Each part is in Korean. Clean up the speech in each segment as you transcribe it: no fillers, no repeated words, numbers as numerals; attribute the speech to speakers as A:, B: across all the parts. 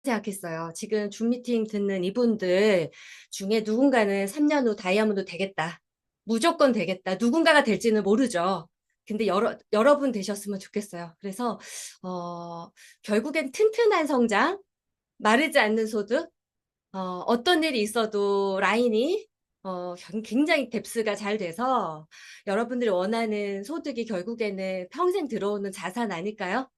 A: 생각했어요. 지금 줌 미팅 듣는 이분들 중에 누군가는 3년 후 다이아몬드 되겠다. 무조건 되겠다. 누군가가 될지는 모르죠. 근데 여러분 되셨으면 좋겠어요. 그래서, 어, 결국엔 튼튼한 성장, 마르지 않는 소득, 어떤 일이 있어도 라인이, 굉장히 뎁스가 잘 돼서 여러분들이 원하는 소득이 결국에는 평생 들어오는 자산 아닐까요?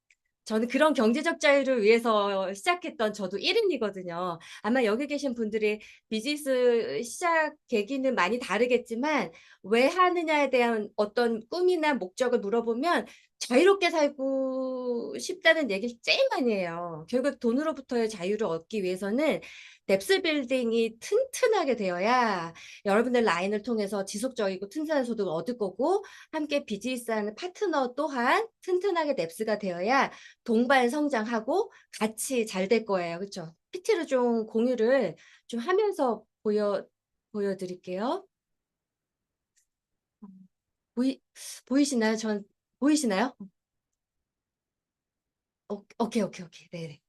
A: 저는 그런 경제적 자유를 위해서 시작했던 저도 1인이거든요. 아마 여기 계신 분들이 비즈니스 시작 계기는 많이 다르겠지만 왜 하느냐에 대한 어떤 꿈이나 목적을 물어보면 자유롭게 살고 싶다는 얘기를 제일 많이 해요. 결국 돈으로부터의 자유를 얻기 위해서는 뎁스 빌딩이 튼튼하게 되어야 여러분들 라인을 통해서 지속적이고 튼튼한 소득을 얻을 거고 함께 비즈니스하는 파트너 또한 튼튼하게 뎁스가 되어야 동반 성장하고 같이 잘 될 거예요. 그렇죠? PT를 좀 공유를 좀 하면서 보여드릴게요. 보이, 보이시나요? 보이시나요? 오케이, 오케이, 오케이. 네네.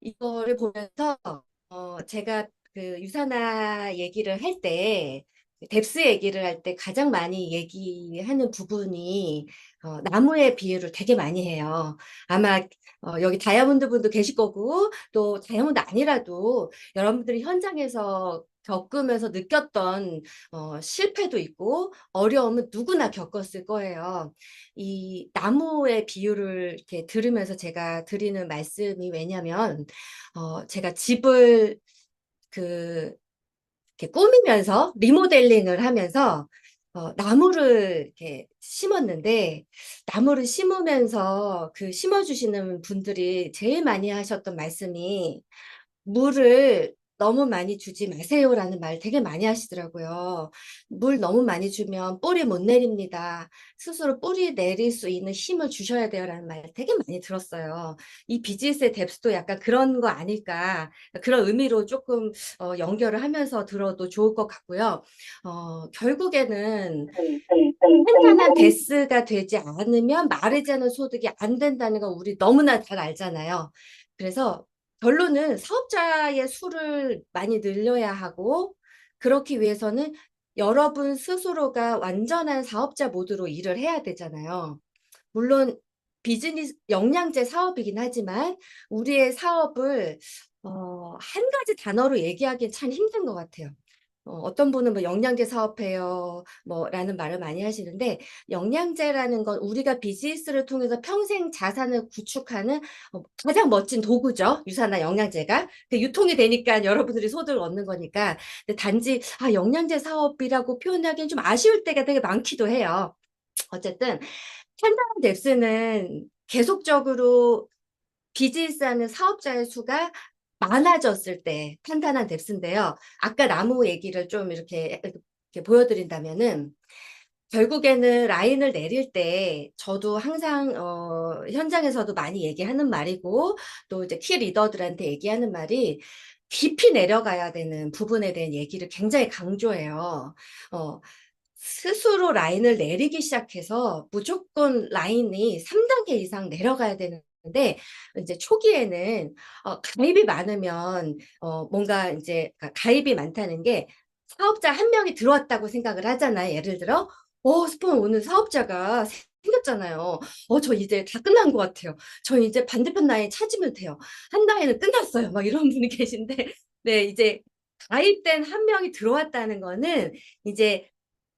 A: 이거를 보면서, 제가 그 유산화 얘기를 할 때, 뎁스 얘기를 할 때 가장 많이 얘기하는 부분이 나무의 비유를 되게 많이 해요. 아마 여기 다이아몬드 분도 계실 거고 또 다이아몬드 아니라도 여러분들이 현장에서 겪으면서 느꼈던 실패도 있고 어려움은 누구나 겪었을 거예요. 이 나무의 비유를 이렇게 들으면서 제가 드리는 말씀이 왜냐면 제가 집을 그 이렇게 꾸미면서 리모델링을 하면서 나무를 이렇게 심었는데 나무를 심으면서 그 심어주시는 분들이 제일 많이 하셨던 말씀이 물을 너무 많이 주지 마세요라는 말 되게 많이 하시더라고요. 물 너무 많이 주면 뿌리 못 내립니다. 스스로 뿌리 내릴 수 있는 힘을 주셔야 돼요라는 말 되게 많이 들었어요. 이 비즈니스의 뎁스도 약간 그런 거 아닐까. 그런 의미로 조금 연결을 하면서 들어도 좋을 것 같고요. 결국에는 탄탄한 베스가 되지 않으면 마르지 않은 소득이 안 된다는 건 우리 너무나 잘 알잖아요. 그래서 결론은 사업자의 수를 많이 늘려야 하고 그렇기 위해서는 여러분 스스로가 완전한 사업자 모드로 일을 해야 되잖아요. 물론 비즈니스 영양제 사업이긴 하지만 우리의 사업을 한 가지 단어로 얘기하기엔 참 힘든 것 같아요. 어떤 분은 뭐 영양제 사업해요, 뭐라는 말을 많이 하시는데 영양제라는 건 우리가 비즈니스를 통해서 평생 자산을 구축하는 가장 멋진 도구죠. 유산화 영양제가. 유통이 되니까 여러분들이 소득을 얻는 거니까. 근데 단지 영양제 사업이라고 표현하기엔 좀 아쉬울 때가 되게 많기도 해요. 어쨌든 탄탄한 뎁스는 계속적으로 비즈니스하는 사업자의 수가 많아졌을 때 탄탄한 뎁스인데요. 아까 나무 얘기를 좀 이렇게 보여드린다면은 결국에는 라인을 내릴 때 저도 항상 현장에서도 많이 얘기하는 말이고 또 이제 키 리더들한테 얘기하는 말이 깊이 내려가야 되는 부분에 대한 얘기를 굉장히 강조해요. 어, 스스로 라인을 내리기 시작해서 무조건 라인이 3단계 이상 내려가야 되는데 이제 초기에는 가입이 많으면 뭔가 이제 가입이 많다는 게 사업자 한 명이 들어왔다고 생각을 하잖아요. 예를 들어 스폰 오늘 사업자가 생겼잖아요. 저 이제 다 끝난 것 같아요. 저 이제 반대편 라인 찾으면 돼요. 한 라인은 끝났어요. 막 이런 분이 계신데 네, 이제 가입된 한 명이 들어왔다는 거는 이제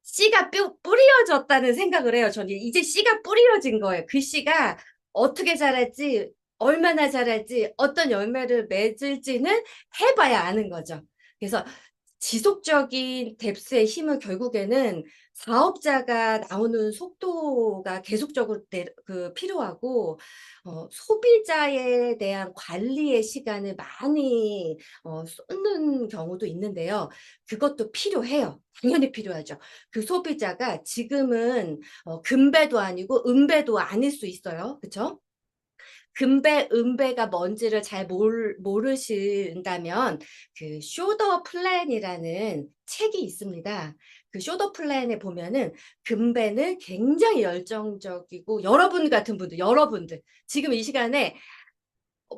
A: 씨가 뿌려졌다는 생각을 해요. 저는 이제 씨가 뿌려진 거예요. 그 씨가 어떻게 자랄지, 얼마나 자랄지, 어떤 열매를 맺을지는 해봐야 아는 거죠. 그래서 지속적인 뎁스의 힘은 결국에는 사업자가 나오는 속도가 계속적으로 필요하고, 소비자에 대한 관리의 시간을 많이 쏟는 경우도 있는데요. 그것도 필요해요. 당연히 필요하죠. 그 소비자가 지금은 금배도 아니고 은배도 아닐 수 있어요. 그렇죠? 금배, 은배가 뭔지를 잘 모르신다면 그 쇼더 플랜이라는 책이 있습니다. 그 쇼더 플랜에 보면은 금배는 굉장히 열정적이고 여러분 같은 분들, 여러분들 지금 이 시간에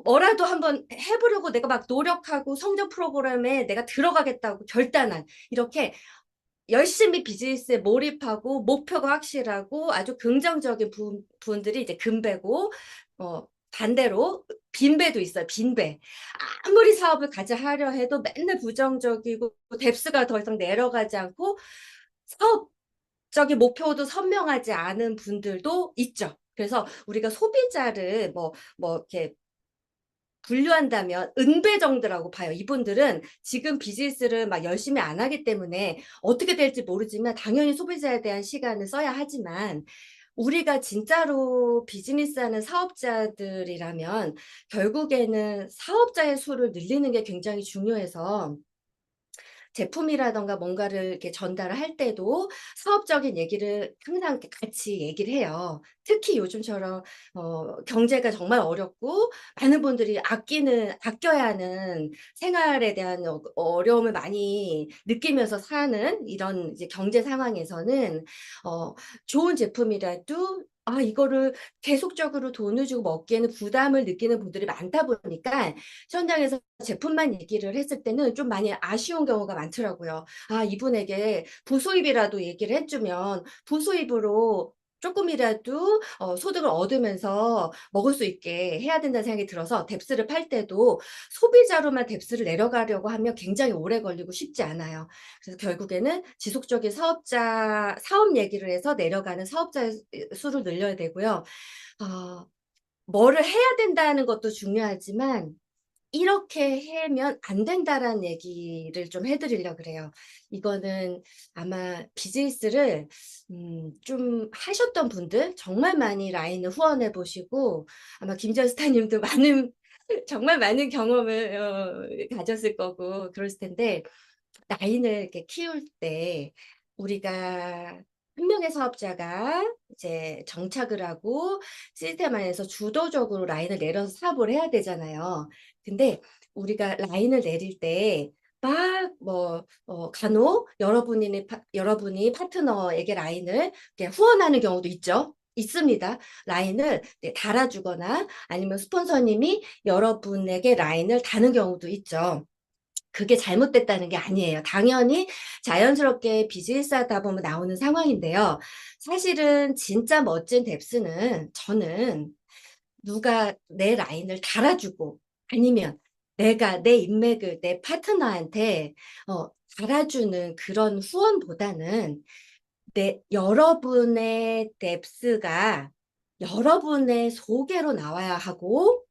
A: 뭐라도 한번 해보려고 내가 막 노력하고 성적 프로그램에 내가 들어가겠다고 결단한 이렇게 열심히 비즈니스에 몰입하고 목표가 확실하고 아주 긍정적인 분들이 이제 금배고 반대로 빈배도 있어요. 빈배. 아무리 사업을 하려 해도 맨날 부정적이고 뎁스가 더 이상 내려가지 않고 사업적인 목표도 선명하지 않은 분들도 있죠. 그래서 우리가 소비자를 이렇게 분류한다면 은배정들하고 봐요. 이분들은 지금 비즈니스를 막 열심히 안 하기 때문에 어떻게 될지 모르지만 당연히 소비자에 대한 시간을 써야 하지만 우리가 진짜로 비즈니스하는 사업자들이라면 결국에는 사업자의 수를 늘리는 게 굉장히 중요해서 제품이라던가 뭔가를 이렇게 전달을 할 때도 사업적인 얘기를 항상 이렇게 같이 얘기를 해요. 특히 요즘처럼 경제가 정말 어렵고 많은 분들이 아껴야 하는 생활에 대한 어려움을 많이 느끼면서 사는 이런 이제 경제 상황에서는 좋은 제품이라도 이거를 계속적으로 돈을 주고 먹기에는 부담을 느끼는 분들이 많다 보니까 현장에서 제품만 얘기를 했을 때는 좀 많이 아쉬운 경우가 많더라고요. 이분에게 부수입이라도 얘기를 해주면 부수입으로 조금이라도 소득을 얻으면서 먹을 수 있게 해야 된다는 생각이 들어서 뎁스를 팔 때도 소비자로만 뎁스를 내려가려고 하면 굉장히 오래 걸리고 쉽지 않아요. 그래서 결국에는 지속적인 사업 얘기를 해서 내려가는 사업자의 수를 늘려야 되고요. 뭐를 해야 된다는 것도 중요하지만 이렇게 하면 안 된다라는 얘기를 좀 해드리려고 그래요. 이거는 아마 비즈니스를 좀 하셨던 분들 정말 많이 라인을 후원해 보시고 아마 김전 스타님도 정말 많은 경험을 가졌을 거고 그랬을 텐데 라인을 이렇게 키울 때 우리가 한 명의 사업자가 이제 정착을 하고 시스템 안에서 주도적으로 라인을 내려서 사업을 해야 되잖아요. 근데 우리가 라인을 내릴 때 막 간혹 여러분이 파트너에게 라인을 이렇게 후원하는 경우도 있습니다. 라인을 달아주거나 아니면 스폰서님이 여러분에게 라인을 다는 경우도 있죠. 그게 잘못됐다는 게 아니에요. 당연히 자연스럽게 비즈니스 하다 보면 나오는 상황인데요. 사실은 진짜 멋진 뎁스는 저는 누가 내 라인을 달아주고 아니면 내가 내 인맥을 내 파트너한테 달아주는 그런 후원보다는 여러분의 뎁스가 여러분의 소개로 나와야 하고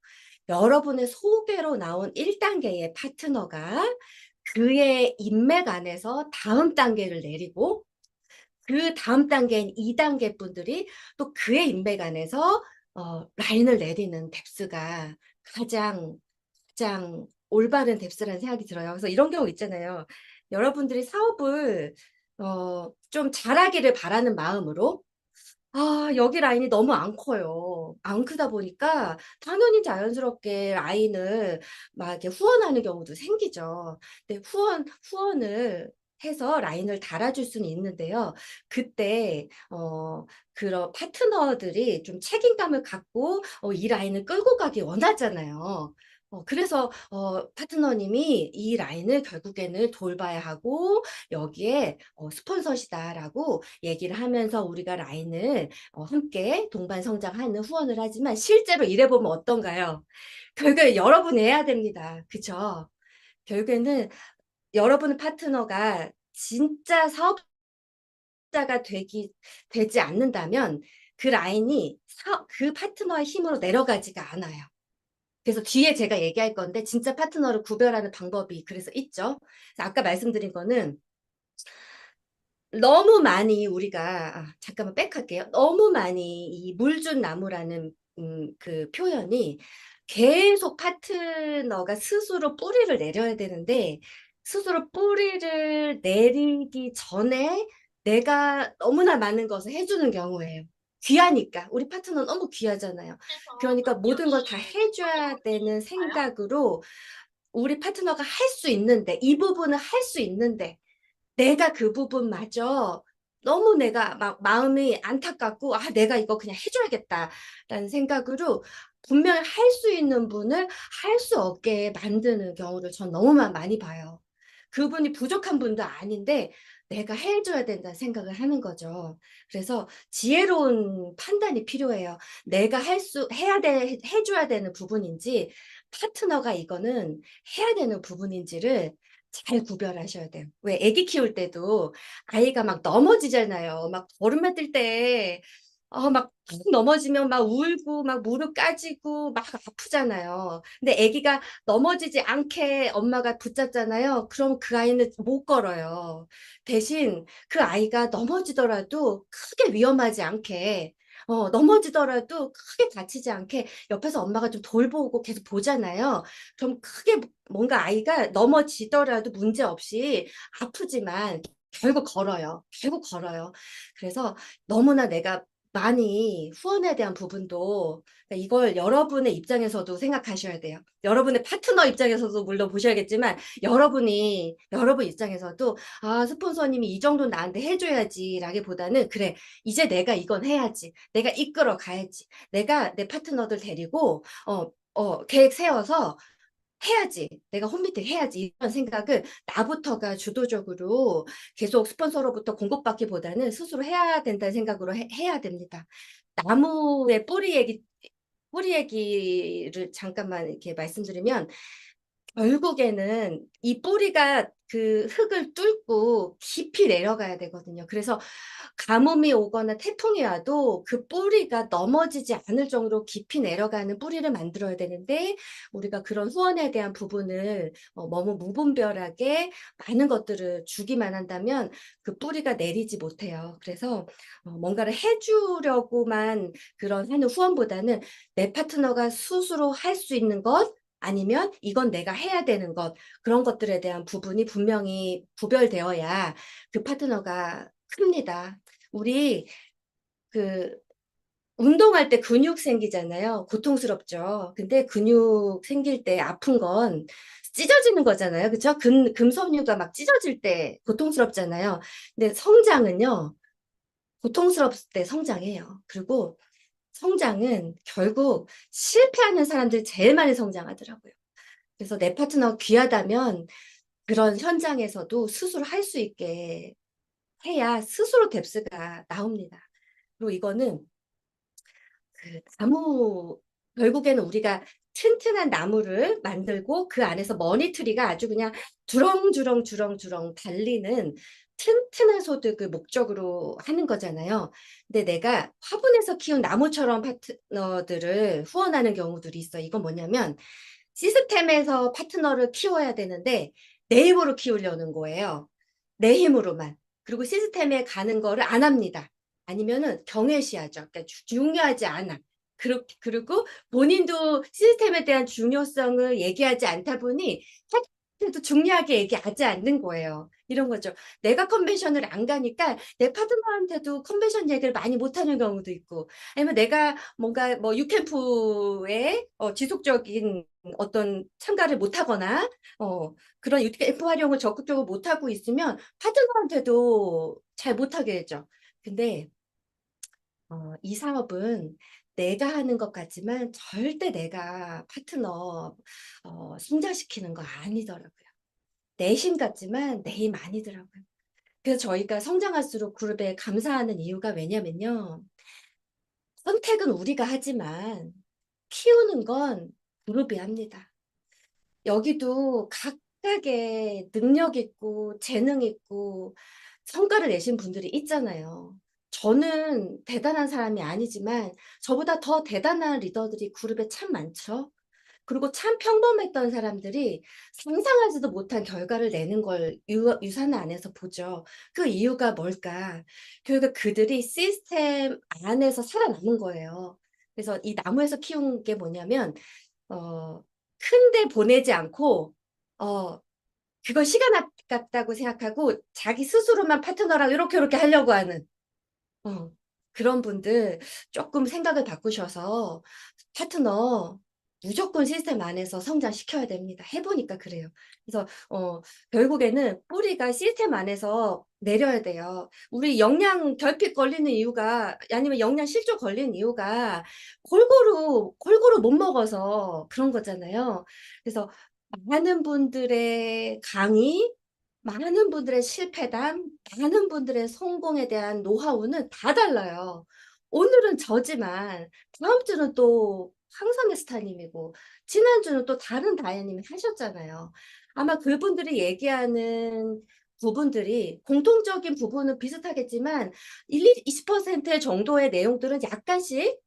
A: 여러분의 소개로 나온 1단계의 파트너가 그의 인맥 안에서 다음 단계를 내리고 그 다음 단계인 2단계 분들이 또 그의 인맥 안에서 라인을 내리는 뎁스가 가장 올바른 뎁스라는 생각이 들어요. 그래서 이런 경우 있잖아요. 여러분들이 사업을 좀 잘하기를 바라는 마음으로 여기 라인이 너무 안 커요. 안 크다 보니까 당연히 자연스럽게 라인을 막 이렇게 후원하는 경우도 생기죠. 근데 후원을 해서 라인을 달아줄 수는 있는데요. 그때 그런 파트너들이 좀 책임감을 갖고 이 라인을 끌고 가기 원하잖아요. 그래서 파트너님이 이 라인을 결국에는 돌봐야 하고 여기에 스폰서시다라고 얘기를 하면서 우리가 라인을 함께 동반 성장하는 후원을 하지만 실제로 일해보면 어떤가요? 결국에 여러분이 해야 됩니다. 그쵸? 결국에는 여러분의 파트너가 진짜 사업자가 되지 않는다면 그 라인이 그 파트너의 힘으로 내려가지가 않아요. 그래서 뒤에 제가 얘기할 건데 진짜 파트너를 구별하는 방법이 그래서 있죠. 그래서 아까 말씀드린 거는 너무 많이 우리가 잠깐만 백할게요. 너무 많이 이 물준 나무라는 그 표현이 계속 파트너가 스스로 뿌리를 내려야 되는데 스스로 뿌리를 내리기 전에 내가 너무나 많은 것을 해주는 경우예요. 귀하니까 우리 파트너 너무 귀하잖아요. 그러니까 모든 걸 다 해줘야 되는 생각으로 우리 파트너가 할 수 있는데 이 부분을 할 수 있는데 내가 그 부분마저 너무 내가 막 마음이 안타깝고 내가 이거 그냥 해줘야겠다라는 생각으로 분명히 할 수 있는 분을 할 수 없게 만드는 경우를 전 너무 많이 봐요. 그분이 부족한 분도 아닌데 내가 해줘야 된다는 생각을 하는 거죠. 그래서 지혜로운 판단이 필요해요. 내가 해줘야 되는 부분인지 파트너가 이거는 해야 되는 부분인지를 잘 구별하셔야 돼요. 왜 아기 키울 때도 아이가 막 넘어지잖아요. 막 걸음마 뛸 때 막 넘어지면 막 울고 막 무릎 까지고 막 아프잖아요. 근데 아기가 넘어지지 않게 엄마가 붙잡잖아요. 그럼 그 아이는 못 걸어요. 대신 그 아이가 넘어지더라도 크게 위험하지 않게 넘어지더라도 크게 다치지 않게 옆에서 엄마가 좀 돌보고 계속 보잖아요. 그럼 크게 뭔가 아이가 넘어지더라도 문제 없이 아프지만 결국 걸어요. 결국 걸어요. 그래서 너무나 내가 많이 후원에 대한 부분도 그러니까 이걸 여러분의 입장에서도 생각하셔야 돼요. 여러분의 파트너 입장에서도 물론 보셔야겠지만 여러분 입장에서도 스폰서님이 이 정도 나한테 해줘야지라기보다는 그래 이제 내가 이건 해야지. 내가 이끌어 가야지. 내가 내 파트너들 데리고 계획 세워서 해야지. 내가 홈미팅 해야지. 이런 생각을 나부터가 주도적으로 계속 스폰서로부터 공급받기보다는 스스로 해야 된다는 생각으로 해야 됩니다. 나무의 뿌리 얘기를 잠깐만 이렇게 말씀드리면 결국에는 이 뿌리가 그 흙을 뚫고 깊이 내려가야 되거든요. 그래서 가뭄이 오거나 태풍이 와도 그 뿌리가 넘어지지 않을 정도로 깊이 내려가는 뿌리를 만들어야 되는데 우리가 그런 후원에 대한 부분을 너무 무분별하게 많은 것들을 주기만 한다면 그 뿌리가 내리지 못해요. 그래서 뭔가를 해주려고만 그런 하는 후원보다는 내 파트너가 스스로 할 수 있는 것 아니면 이건 내가 해야 되는 것 그런 것들에 대한 부분이 분명히 구별되어야 그 파트너가 큽니다. 우리 그 운동할 때 근육 생기잖아요. 고통스럽죠. 근데 근육 생길 때 아픈 건 찢어지는 거잖아요. 그렇죠? 금섬유가 막 찢어질 때 고통스럽잖아요. 근데 성장은요. 고통스럽을 때 성장해요. 그리고 성장은 결국 실패하는 사람들이 제일 많이 성장하더라고요. 그래서 내 파트너가 귀하다면 그런 현장에서도 스스로 할 수 있게 해야 스스로 뎁스가 나옵니다. 그리고 이거는 그 나무 결국에는 우리가 튼튼한 나무를 만들고 그 안에서 머니트리가 아주 그냥 주렁주렁 달리는 튼튼한 소득을 목적으로 하는 거잖아요. 근데 내가 화분에서 키운 나무처럼 파트너들을 후원하는 경우들이 있어. 이건 뭐냐면 시스템에서 파트너를 키워야 되는데 내 힘으로 키우려는 거예요. 내 힘으로만. 그리고 시스템에 가는 거를 안 합니다. 아니면은 경외시하죠. 그러니까 중요하지 않아. 그리고 본인도 시스템에 대한 중요성을 얘기하지 않다 보니 파트너도 중요하게 얘기하지 않는 거예요. 이런 거죠. 내가 컨벤션을 안 가니까 내 파트너한테도 컨벤션 얘기를 많이 못하는 경우도 있고 아니면 내가 뭔가 뭐 유캠프에 지속적인 어떤 참가를 못하거나 그런 유캠프 활용을 적극적으로 못하고 있으면 파트너한테도 잘 못하게 되죠. 근데 이 사업은 내가 하는 것 같지만 절대 내가 파트너 성장시키는 거 아니더라고요. 내 힘 같지만 내 힘 아니더라고요. 그래서 저희가 성장할수록 그룹에 감사하는 이유가 왜냐면요. 선택은 우리가 하지만 키우는 건 그룹이 합니다. 여기도 각각의 능력 있고 재능 있고 성과를 내신 분들이 있잖아요. 저는 대단한 사람이 아니지만 저보다 더 대단한 리더들이 그룹에 참 많죠. 그리고 참 평범했던 사람들이 상상하지도 못한 결과를 내는 걸 유산 안에서 보죠. 그 이유가 뭘까? 그러니까 그들이 시스템 안에서 살아남은 거예요. 그래서 이 나무에서 키운 게 뭐냐면 어, 큰데 보내지 않고 어, 그걸 시간 아깝다고 생각하고 자기 스스로만 파트너랑 이렇게 하려고 하는 어, 그런 분들 조금 생각을 바꾸셔서 파트너 무조건 시스템 안에서 성장시켜야 됩니다. 해보니까 그래요. 그래서 결국에는 뿌리가 시스템 안에서 내려야 돼요. 우리 영양 결핍 걸리는 이유가 아니면 영양 실조 걸리는 이유가 골고루 못 먹어서 그런 거잖아요. 그래서 많은 분들의 강의, 많은 분들의 실패담, 많은 분들의 성공에 대한 노하우는 다 달라요. 오늘은 저지만 다음 주는 또 황선혜 스타님이고 지난주는 또 다른 다혜님이 하셨잖아요. 아마 그분들이 얘기하는 부분들이 공통적인 부분은 비슷하겠지만 20% 정도의 내용들은 약간씩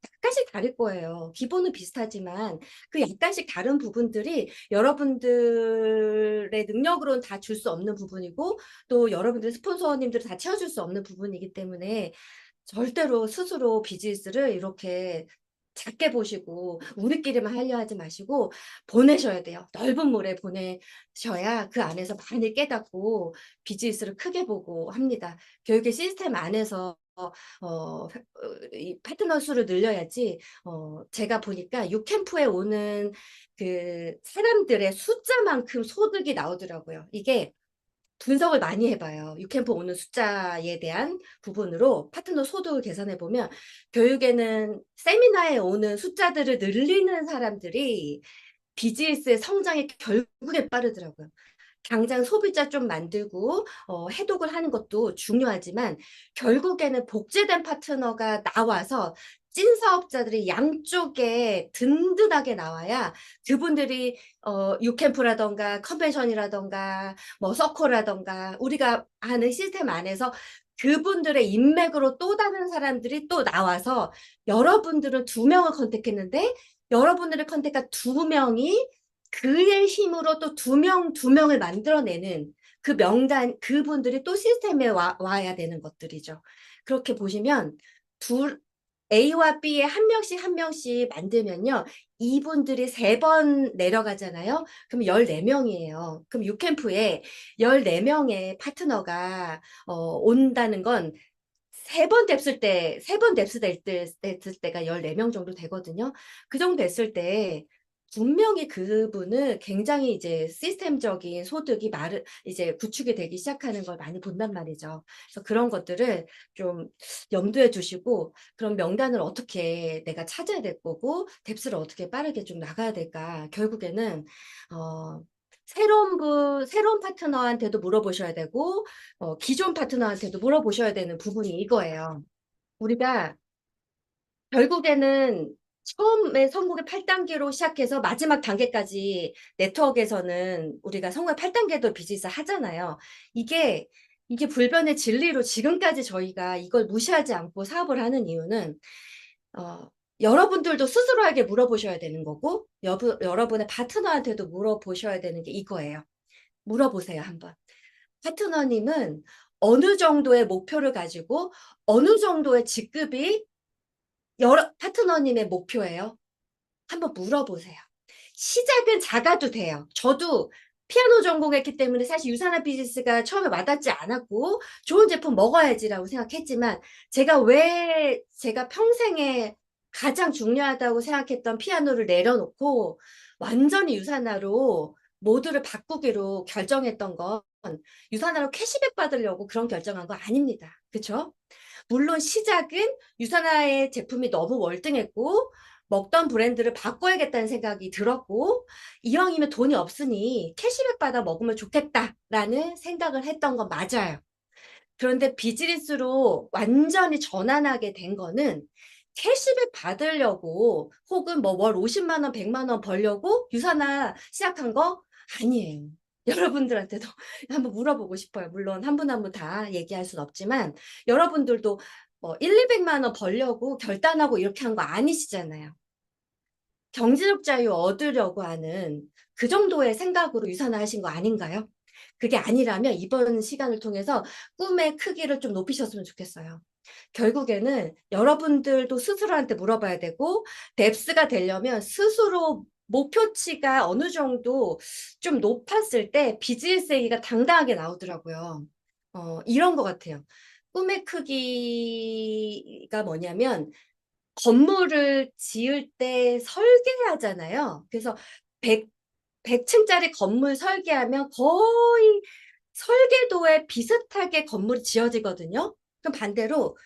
A: 다를 거예요. 기본은 비슷하지만 그 약간씩 다른 부분들이 여러분들의 능력으로는 다 줄 수 없는 부분이고 또 여러분들 스폰서님들 다 채워줄 수 없는 부분이기 때문에 절대로 스스로 비즈니스를 이렇게 작게 보시고 우리끼리만 하려 하지 마시고 보내셔야 돼요. 넓은 물에 보내셔야 그 안에서 많이 깨닫고 비즈니스를 크게 보고 합니다. 교육의 시스템 안에서 이 파트너 수를 늘려야지 제가 보니까 유캠프에 오는 그 사람들의 숫자만큼 소득이 나오더라고요. 이게 분석을 많이 해봐요. 유캠프 오는 숫자에 대한 부분으로 파트너 소득을 계산해 보면 교육에는 세미나에 오는 숫자들을 늘리는 사람들이 비즈니스의 성장이 결국에 빠르더라고요. 당장 소비자 좀 만들고 해독을 하는 것도 중요하지만 결국에는 복제된 파트너가 나와서 찐 사업자들이 양쪽에 든든하게 나와야 그분들이 유캠프라던가 컨벤션이라던가 뭐 서코라던가 우리가 아는 시스템 안에서 그분들의 인맥으로 또 다른 사람들이 또 나와서 여러분들은 2명을 컨택했는데 여러분들의 컨택가 2명이 그의 힘으로 또 2명을 만들어내는 그 명단, 그분들이 또 시스템에 와야 되는 것들이죠. 그렇게 보시면 A와 B에 한 명씩 만들면요. 이분들이 3번 내려가잖아요. 그럼 14명이에요. 그럼 유캠프에 14명의 파트너가 온다는 건 세 번 뎁스 됐을 때가 14명 정도 되거든요. 그 정도 됐을 때 분명히 그분은 굉장히 이제 시스템적인 소득이 이제 구축이 되기 시작하는 걸 많이 본단 말이죠. 그래서 그런 것들을 좀 염두에 두시고 그런 명단을 어떻게 내가 찾아야 될 거고 뎁스를 어떻게 빠르게 좀 나가야 될까. 결국에는 새로운 파트너한테도 물어보셔야 되고 기존 파트너한테도 물어보셔야 되는 부분이 이거예요. 우리가 결국에는 처음에 성공의 8단계로 시작해서 마지막 단계까지 네트워크에서는 우리가 성공의 8단계도 비즈니스 하잖아요. 이게 불변의 진리로 지금까지 저희가 이걸 무시하지 않고 사업을 하는 이유는 어, 여러분들도 스스로에게 물어보셔야 되는 거고 여러분의 파트너한테도 물어보셔야 되는 게 이거예요. 물어보세요, 한번. 파트너님은 어느 정도의 목표를 가지고 어느 정도의 직급이 파트너님의 목표예요? 한번 물어보세요. 시작은 작아도 돼요. 저도 피아노 전공했기 때문에 사실 유산화 비즈니스가 처음에 와닿지 않았고 좋은 제품 먹어야지라고 생각했지만 제가 평생에 가장 중요하다고 생각했던 피아노를 내려놓고 완전히 유산화로 모두를 바꾸기로 결정했던 건 유산화로 캐시백 받으려고 그런 결정한 거 아닙니다. 그렇죠? 물론 시작은 유산화의 제품이 너무 월등했고 먹던 브랜드를 바꿔야겠다는 생각이 들었고 이왕이면 돈이 없으니 캐시백 받아 먹으면 좋겠다라는 생각을 했던 건 맞아요. 그런데 비즈니스로 완전히 전환하게 된 거는 캐시백 받으려고 혹은 뭐 월 50만 원, 100만 원 벌려고 유산화 시작한 거 아니에요. 여러분들한테도 한번 물어보고 싶어요. 물론 한 분 한 분 다 얘기할 순 없지만 여러분들도 뭐 1, 200만 원 벌려고 결단하고 이렇게 한 거 아니시잖아요. 경제적 자유 얻으려고 하는 그 정도의 생각으로 유산화하신 거 아닌가요? 그게 아니라면 이번 시간을 통해서 꿈의 크기를 좀 높이셨으면 좋겠어요. 결국에는 여러분들도 스스로한테 물어봐야 되고 뎁스가 되려면 스스로 목표치가 어느 정도 좀 높았을 때 비즈니스 얘기가 당당하게 나오더라고요. 이런 것 같아요. 꿈의 크기가 뭐냐면 건물을 지을 때 설계하잖아요. 그래서 100층짜리 건물 설계하면 거의 설계도에 비슷하게 건물이 지어지거든요. 그럼 반대로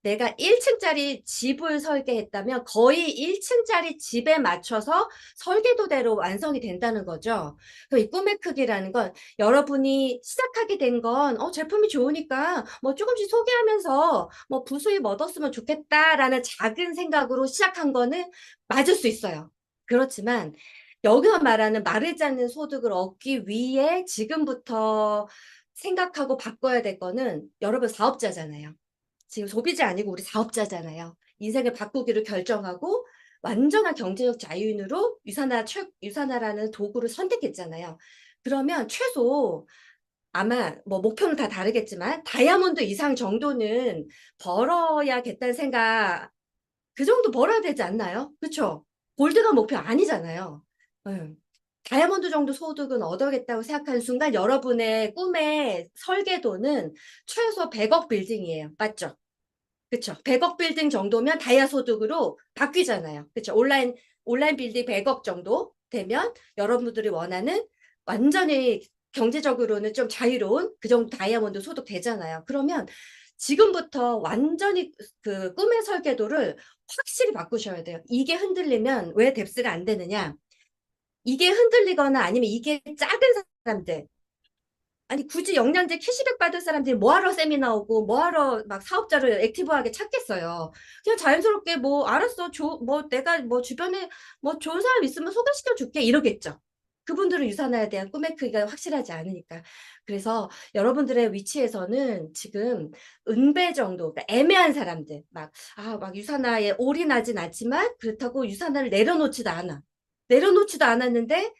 A: 내가 1층짜리 집을 설계했다면 거의 1층짜리 집에 맞춰서 설계도대로 완성이 된다는 거죠. 그럼 이 꿈의 크기라는 건 여러분이 시작하게 된 건 제품이 좋으니까 뭐 조금씩 소개하면서 뭐 부수입 얻었으면 좋겠다라는 작은 생각으로 시작한 거는 맞을 수 있어요. 그렇지만 여기서 말하는 마르지 않는 소득을 얻기 위해 지금부터 생각하고 바꿔야 될 거는 여러분 사업자잖아요. 지금 소비자 아니고 우리 사업자잖아요. 인생을 바꾸기를 결정하고 완전한 경제적 자유인으로 유산화라는 도구를 선택했잖아요. 그러면 최소 아마 뭐 목표는 다 다르겠지만 다이아몬드 이상 정도는 벌어야겠다는 생각, 그 정도 벌어야 되지 않나요? 그렇죠? 골드가 목표 아니잖아요. 응. 다이아몬드 정도 소득은 얻어야겠다고 생각하는 순간 여러분의 꿈의 설계도는 최소 100억 빌딩이에요. 맞죠? 그쵸. 100억 빌딩 정도면 다이아 소득으로 바뀌잖아요. 그쵸. 온라인 빌딩 100억 정도 되면 여러분들이 원하는 완전히 경제적으로는 좀 자유로운 그 정도 다이아몬드 소득 되잖아요. 그러면 지금부터 완전히 그 꿈의 설계도를 확실히 바꾸셔야 돼요. 이게 흔들리면 왜 뎁스가 안 되느냐? 이게 흔들리거나 아니면 이게 작은 사람들, 아니 굳이 영양제 캐시백 받을 사람들이 뭐하러 세미나 오고 뭐하러 막 사업자를 액티브하게 찾겠어요. 그냥 자연스럽게 뭐 알았어, 뭐 내가 뭐 주변에 뭐 좋은 사람 있으면 소개시켜 줄게 이러겠죠. 그분들은 유산화에 대한 꿈의 크기가 확실하지 않으니까. 그래서 여러분들의 위치에서는 지금 은배 정도, 그러니까 애매한 사람들, 막 유산화에 올인하진 않지만 그렇다고 유산화를 내려놓지도 않아. 내려놓지도 않았는데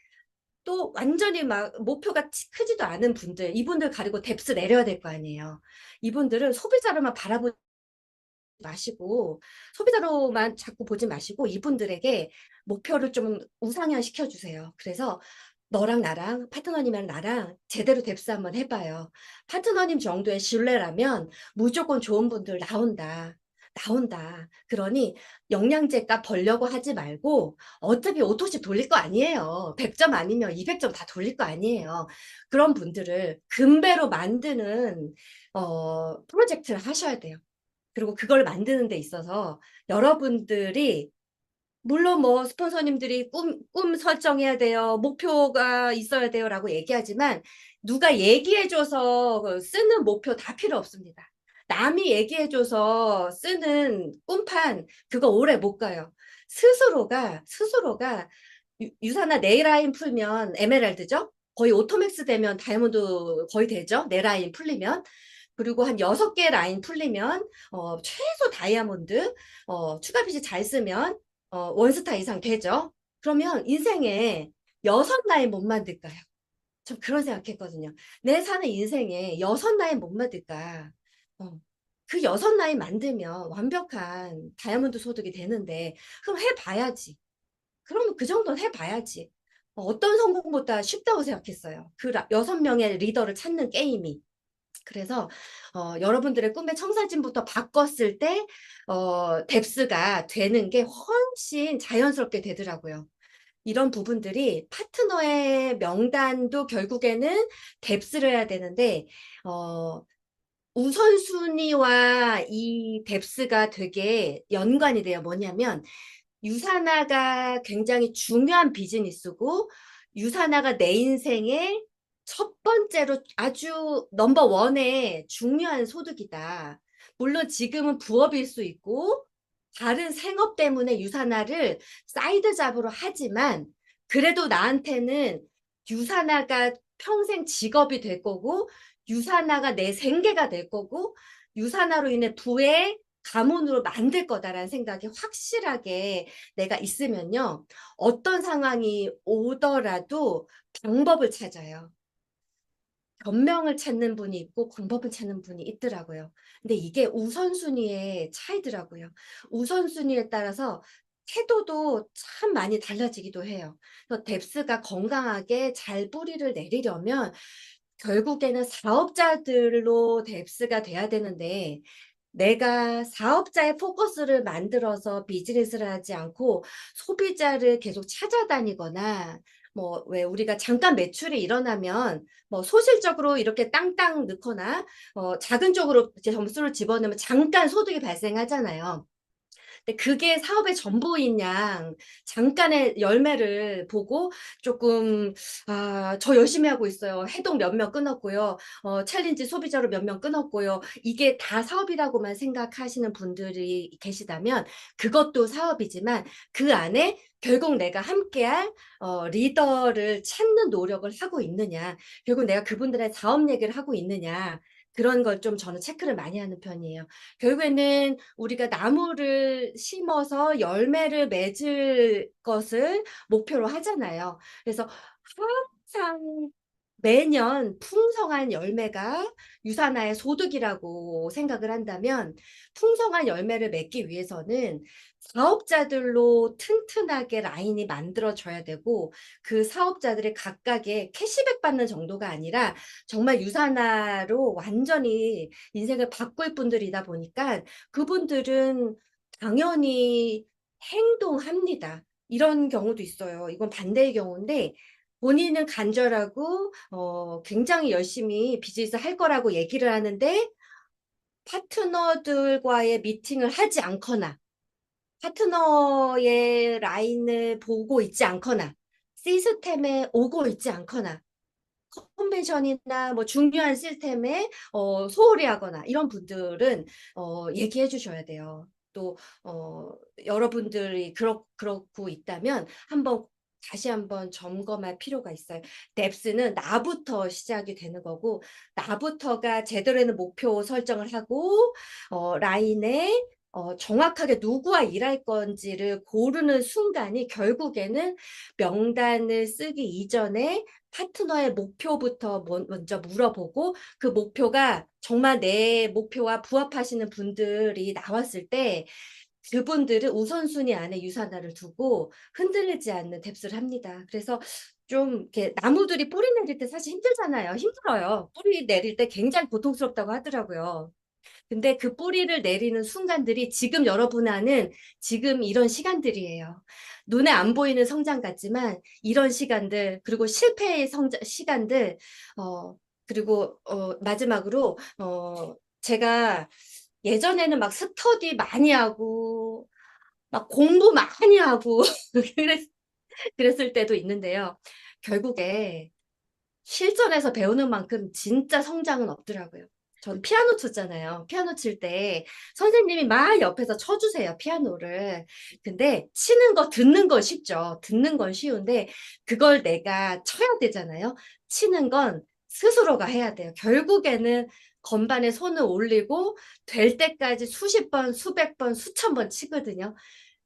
A: 또 완전히 막 목표가 크지도 않은 분들, 이분들 가리고 뎁스 내려야 될 거 아니에요. 이분들은 소비자로만 바라보지 마시고, 소비자로만 자꾸 보지 마시고, 이분들에게 목표를 좀 우상향 시켜주세요. 그래서 너랑 나랑, 파트너님이랑 나랑 제대로 뎁스 한번 해봐요. 파트너님 정도의 신뢰라면 무조건 좋은 분들 나온다. 나온다. 그러니 영양제 값 벌려고 하지 말고 어차피 오토씩 돌릴 거 아니에요. 100점 아니면 200점 다 돌릴 거 아니에요. 그런 분들을 금배로 만드는 프로젝트를 하셔야 돼요. 그리고 그걸 만드는 데 있어서 여러분들이 물론 뭐 스폰서님들이 꿈 설정해야 돼요. 목표가 있어야 돼요. 라고 얘기하지만 누가 얘기해줘서 쓰는 목표 다 필요 없습니다. 남이 얘기해줘서 쓰는 꿈판 그거 오래 못 가요. 스스로가 유사나 네일라인 풀면 에메랄드죠? 거의 오토맥스 되면 다이아몬드 거의 되죠? 네 라인 풀리면. 그리고 한 6개 라인 풀리면 최소 다이아몬드 추가 빚이 잘 쓰면 원스타 이상 되죠. 그러면 인생에 6라인 못 만들까요? 좀 그런 생각했거든요. 내 사는 인생에 6라인 못 만들까? 어, 그 6라인 만들면 완벽한 다이아몬드 소득이 되는데 그럼 해봐야지. 그러면 그 정도는 해봐야지. 어떤 성공보다 쉽다고 생각했어요. 그 6명의 리더를 찾는 게임이. 그래서 여러분들의 꿈의 청사진부터 바꿨을 때 뎁스가 되는 게 훨씬 자연스럽게 되더라고요. 이런 부분들이 파트너의 명단도 결국에는 뎁스를 해야 되는데 우선순위와 이 뎁스가 되게 연관이 돼요. 뭐냐면 유산화가 굉장히 중요한 비즈니스고 유산화가 내 인생의 첫 번째로 아주 넘버 원의 중요한 소득이다. 물론 지금은 부업일 수 있고 다른 생업 때문에 유산화를 사이드 잡으로 하지만 그래도 나한테는 유산화가 평생 직업이 될 거고 유산화가 내 생계가 될 거고 유산화로 인해 부의 가문으로 만들 거다라는 생각이 확실하게 내가 있으면요. 어떤 상황이 오더라도 방법을 찾아요. 변명을 찾는 분이 있고 방법을 찾는 분이 있더라고요. 근데 이게 우선순위의 차이더라고요. 우선순위에 따라서 태도도 참 많이 달라지기도 해요. 그래서 뎁스가 건강하게 잘 뿌리를 내리려면 결국에는 사업자들로 뎁스가 돼야 되는데 내가 사업자의 포커스를 만들어서 비즈니스를 하지 않고 소비자를 계속 찾아다니거나 뭐 왜 우리가 잠깐 매출이 일어나면 뭐 소실적으로 이렇게 땅땅 넣거나 작은 쪽으로 이제 점수를 집어넣으면 잠깐 소득이 발생하잖아요. 근데 그게 사업의 전부인 양 잠깐의 열매를 보고 조금 '아 저 열심히 하고 있어요. 해독 몇 명 끊었고요. 챌린지 소비자로 몇 명 끊었고요.' 이게 다 사업이라고만 생각하시는 분들이 계시다면 그것도 사업이지만 그 안에 결국 내가 함께할 리더를 찾는 노력을 하고 있느냐, 결국 내가 그분들의 사업 얘기를 하고 있느냐, 그런 걸 좀 저는 체크를 많이 하는 편이에요. 결국에는 우리가 나무를 심어서 열매를 맺을 것을 목표로 하잖아요. 그래서 항상 매년 풍성한 열매가 유산화의 소득이라고 생각을 한다면 풍성한 열매를 맺기 위해서는 사업자들로 튼튼하게 라인이 만들어져야 되고 그 사업자들의 각각의 캐시백 받는 정도가 아니라 정말 유산화로 완전히 인생을 바꿀 분들이다 보니까 그분들은 당연히 행동합니다. 이런 경우도 있어요. 이건 반대의 경우인데 본인은 간절하고 굉장히 열심히 비즈니스 할 거라고 얘기를 하는데 파트너들과의 미팅을 하지 않거나 파트너의 라인을 보고 있지 않거나 시스템에 오고 있지 않거나 컨벤션이나 뭐 중요한 시스템에 소홀히 하거나 이런 분들은 얘기해 주셔야 돼요. 또 여러분들이 그렇고 있다면 한번 다시 한번 점검할 필요가 있어요. 뎁스는 나부터 시작이 되는 거고 나부터가 제대로 된 목표 설정을 하고 라인에 정확하게 누구와 일할 건지를 고르는 순간이 결국에는 명단을 쓰기 이전에 파트너의 목표부터 먼저 물어보고 그 목표가 정말 내 목표와 부합하시는 분들이 나왔을 때 그분들은 우선순위 안에 유산화를 두고 흔들리지 않는 뎁스를 합니다. 그래서 좀 이렇게 나무들이 뿌리 내릴 때 사실 힘들잖아요. 힘들어요. 뿌리 내릴 때 굉장히 고통스럽다고 하더라고요. 근데 그 뿌리를 내리는 순간들이 지금 여러분 하는 지금 이런 시간들이에요. 눈에 안 보이는 성장 같지만 이런 시간들 그리고 실패의 성장 시간들 그리고 마지막으로 제가 예전에는 막 스터디 많이 하고 막 공부 많이 하고 그랬 그랬을 때도 있는데요. 결국에 실전에서 배우는 만큼 진짜 성장은 없더라고요. 전 피아노 쳤잖아요. 피아노 칠 때 선생님이 막 옆에서 쳐주세요, 피아노를. 근데 치는 거, 듣는 건 쉽죠. 듣는 건 쉬운데 그걸 내가 쳐야 되잖아요. 치는 건 스스로가 해야 돼요. 결국에는 건반에 손을 올리고 될 때까지 수십 번, 수백 번, 수천 번 치거든요.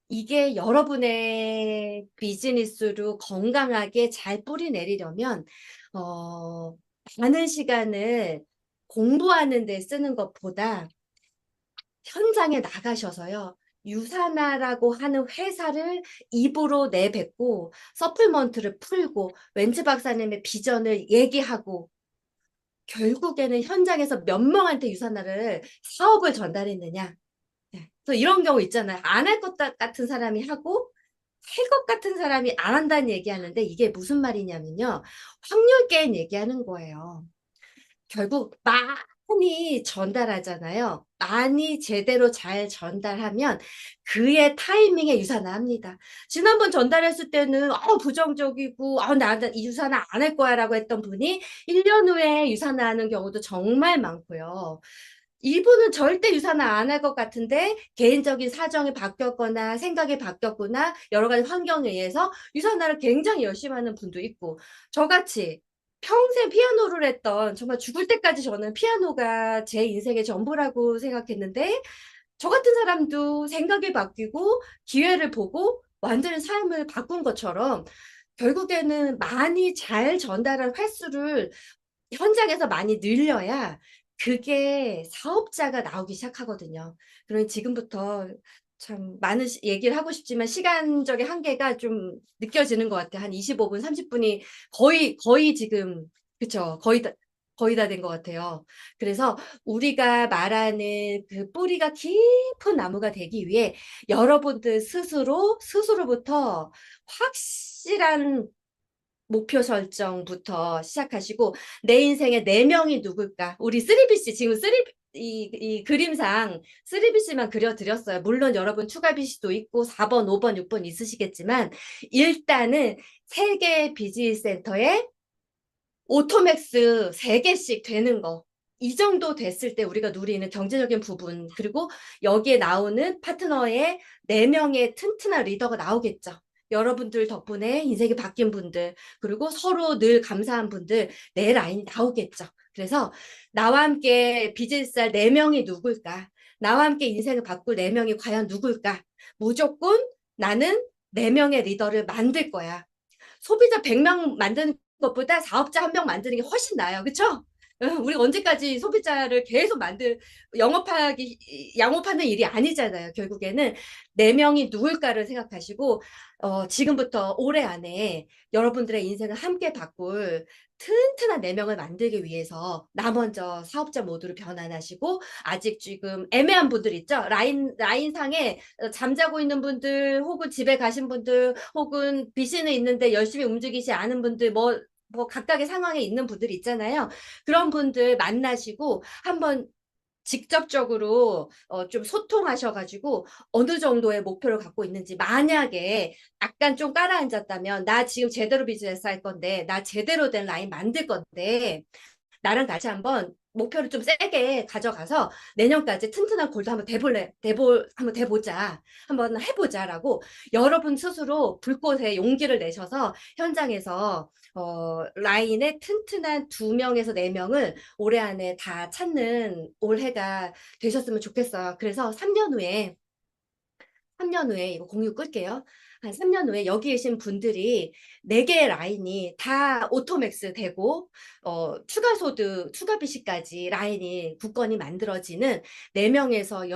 A: 이게 여러분의 비즈니스로 건강하게 잘 뿌리 내리려면 어 많은 시간을 공부하는 데 쓰는 것보다 현장에 나가셔서요. 유산화라고 하는 회사를 입으로 내뱉고 서플먼트를 풀고 웬즈 박사님의 비전을 얘기하고 결국에는 현장에서 몇 명한테 유산화를 사업을 전달했느냐. 네. 그래서 이런 경우 있잖아요. 안 할 것 같은 사람이 하고 할 것 같은 사람이 안 한다는 얘기하는데 이게 무슨 말이냐면요. 확률 게임 얘기하는 거예요. 결국 많이 전달하잖아요. 많이 제대로 잘 전달하면 그의 타이밍에 유산화합니다. 지난번 전달했을 때는 부정적이고 나 이 유산화 안 할 거야라고 했던 분이 1년 후에 유산화하는 경우도 정말 많고요. 이분은 절대 유산화 안 할 것 같은데 개인적인 사정이 바뀌었거나 생각이 바뀌었거나 여러 가지 환경에 의해서 유산화를 굉장히 열심히 하는 분도 있고 저같이 평생 피아노를 했던 정말 죽을 때까지 저는 피아노가 제 인생의 전부라고 생각했는데 저 같은 사람도 생각이 바뀌고 기회를 보고 완전히 삶을 바꾼 것처럼 결국에는 많이 잘 전달할 횟수를 현장에서 많이 늘려야 그게 사업자가 나오기 시작하거든요. 그러니 지금부터 참 많은 얘기를 하고 싶지만 시간적인 한계가 좀 느껴지는 것 같아요. 한 25분, 30분이 거의 지금 그쵸. 거의 다 된 것 같아요. 그래서 우리가 말하는 그 뿌리가 깊은 나무가 되기 위해 여러분들 스스로부터 확실한 목표 설정부터 시작하시고 내 인생의 네 명이 누굴까? 우리 3BC 지금 이 그림상 3BC만 그려드렸어요. 물론 여러분 추가 BC도 있고 4번, 5번, 6번 있으시겠지만 일단은 세계 비즈니스 센터에 오토맥스 3개씩 되는 거. 이 정도 됐을 때 우리가 누리는 경제적인 부분, 그리고 여기에 나오는 파트너의 4명의 튼튼한 리더가 나오겠죠. 여러분들 덕분에 인생이 바뀐 분들, 그리고 서로 늘 감사한 분들, 내 라인이 나오겠죠. 그래서 나와 함께 비즈니스 할 4명이 누굴까? 나와 함께 인생을 바꿀 4명이 과연 누굴까? 무조건 나는 4명의 리더를 만들 거야. 소비자 100명 만드는 것보다 사업자 1명 만드는 게 훨씬 나아요. 그렇죠? 우리 언제까지 소비자를 계속 양업하는 일이 아니잖아요. 결국에는 4명이 누굴까를 생각하시고 지금부터 올해 안에 여러분들의 인생을 함께 바꿀 튼튼한 4명을 만들기 위해서 나 먼저 사업자 모드로 변환하시고 아직 지금 애매한 분들 있죠. 라인상에 잠자고 있는 분들 혹은 집에 가신 분들 혹은 비시는 있는데 열심히 움직이지 않은 분들 뭐 각각의 상황에 있는 분들 있잖아요. 그런 분들 만나시고 한번 직접적으로 좀 소통하셔가지고 어느 정도의 목표를 갖고 있는지, 만약에 약간 좀 깔아앉았다면 나 지금 제대로 비즈니스 할 건데 나 제대로 된 라인 만들 건데 나랑 같이 한번 목표를 좀 세게 가져가서 내년까지 튼튼한 골도 한번 대보자. 한번 해보자라고 여러분 스스로 불꽃에 용기를 내셔서 현장에서 라인에 튼튼한 2명에서 4명을 올해 안에 다 찾는 올해가 되셨으면 좋겠어요. 그래서 3년 후에 이거 공유 끌게요. 한 3년 후에 여기 계신 분들이 4개의 라인이 다 오토맥스 되고 추가 소득, 추가 비시까지 라인이 굳건히 만들어지는 4명에서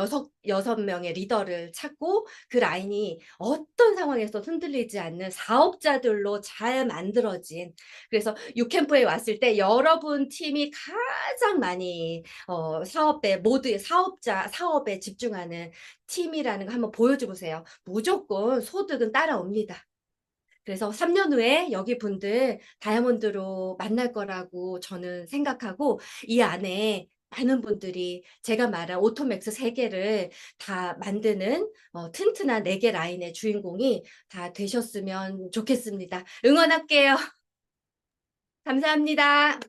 A: 6명의 리더를 찾고 그 라인이 어떤 상황에서 흔들리지 않는 사업자들로 잘 만들어진, 그래서 유캠프에 왔을 때 여러분 팀이 가장 많이 모두의 사업에 집중하는 팀이라는 거 한번 보여줘 보세요. 무조건 소득은 따라옵니다. 그래서 3년 후에 여기 분들 다이아몬드로 만날 거라고 저는 생각하고 이 안에 많은 분들이 제가 말한 오토맥스 3개를 다 만드는 튼튼한 4개 라인의 주인공이 다 되셨으면 좋겠습니다. 응원할게요. 감사합니다.